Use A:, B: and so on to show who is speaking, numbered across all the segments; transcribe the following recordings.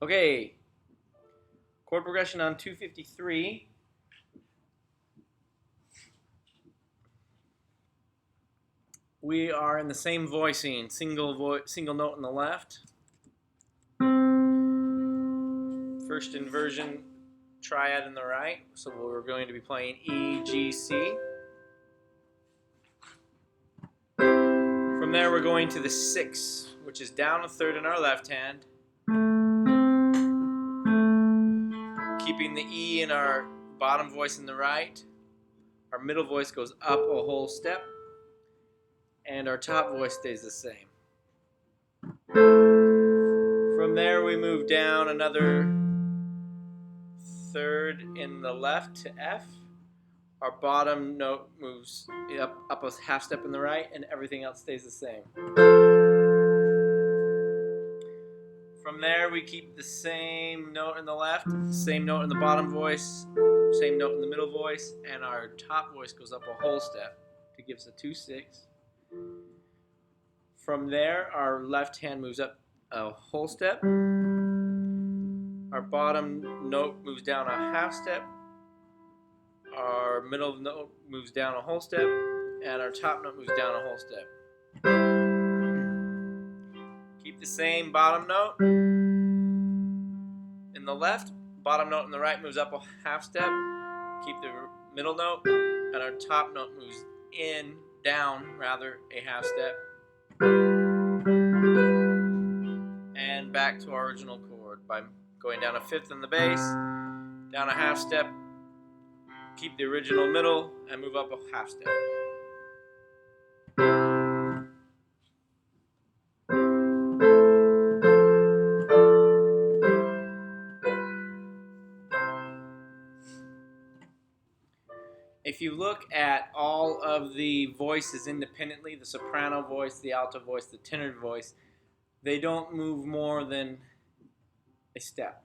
A: Okay, chord progression on 253. We are in the same voicing, single note on the left. First inversion triad in the right. So we're going to be playing E, G, C. From there we're going to the 6, which is down a third in our left hand. Keeping the E in our bottom voice in the right. Our middle voice goes up a whole step. And our top voice stays the same. From there we move down another third in the left to F. Our bottom note moves up a half step in the right, and everything else stays the same. From there we keep the same note in the left, same note in the bottom voice, same note in the middle voice, and our top voice goes up a whole step to give us a 2-6. From there, our left hand moves up a whole step. Our bottom note moves down a half step. Our middle note moves down a whole step. And our top note moves down a whole step. Keep the same bottom note in the left. Bottom note in the right moves up a half step. Keep the middle note. And our top note moves down a half step. And back to our original chord by going down a fifth in the bass, down a half step, keep the original middle, and move up a half step. If you look at all of the voices independently, the soprano voice, the alto voice, the tenor voice, they don't move more than a step.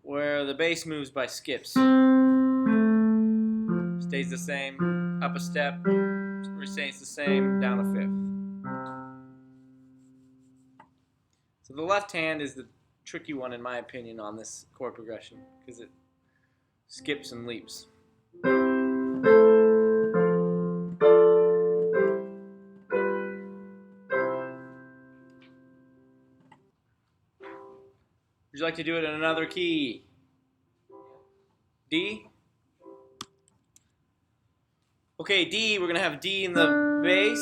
A: Where the bass moves by skips. Stays the same, up a step, stays the same, down a fifth. So the left hand is the tricky one in my opinion on this chord progression because it skips and leaps. Would you like to do it in another key? D? Okay, D, we're going to have D in the bass.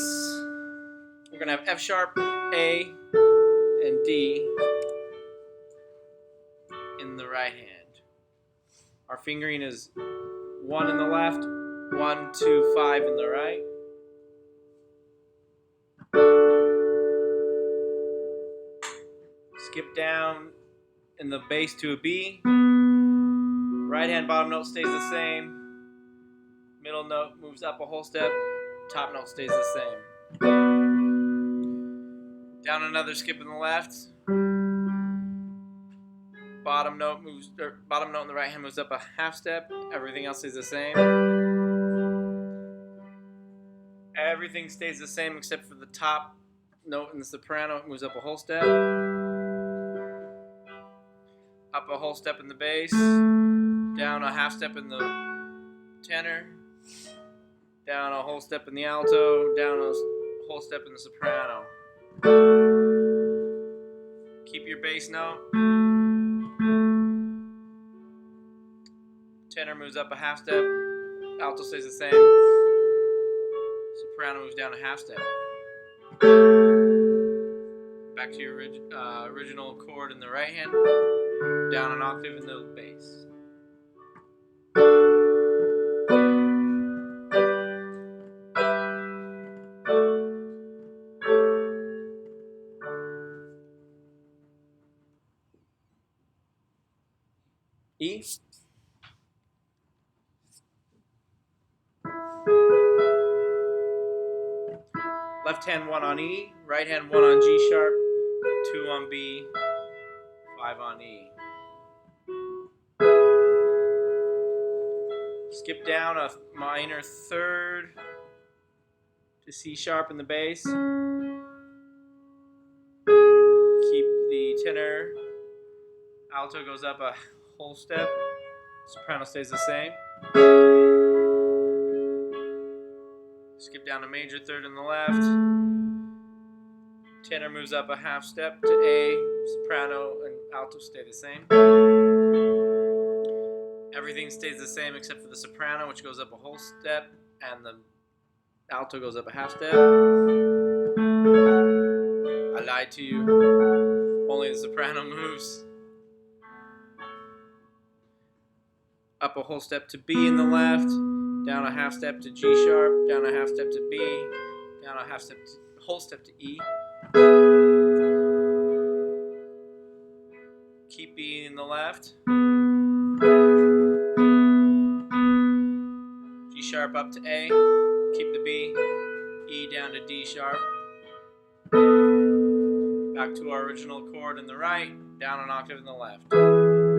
A: We're going to have F sharp, A, and D in the right hand. Our fingering is 1 in the left, 1, 2, 5 in the right. Skip down in the bass to a B. Right hand bottom note stays the same. Middle note moves up a whole step. Top note stays the same. Down another skip in the left. Bottom note in the right hand moves up a half step. Everything else stays the same. Everything stays the same except for the top note in the soprano. It moves up a whole step. Up a whole step in the bass. Down a half step in the tenor. Down a whole step in the alto. Down a whole step in the soprano. Keep your bass note. Tenor moves up a half step. Alto stays the same. Soprano moves down a half step. Back to your original chord in the right hand. Down an octave in the bass. E. Left hand 1 on E, right hand 1 on G sharp, 2 on B, 5 on E. Skip down a minor third to C sharp in the bass. Keep the tenor. Alto goes up a whole step. Soprano stays the same. Skip down a major third in the left. Tenor moves up a half step to A. Soprano and alto stay the same. Everything stays the same except for the soprano, which goes up a whole step, and the alto goes up a half step. I lied to you. Only the soprano moves up a whole step to B in the left, down a half step to G sharp, down a half step to B, down a half step to, whole step to E. Keep B in the left. G sharp up to A. Keep the B. E down to D sharp. Back to our original chord in the right, down an octave in the left.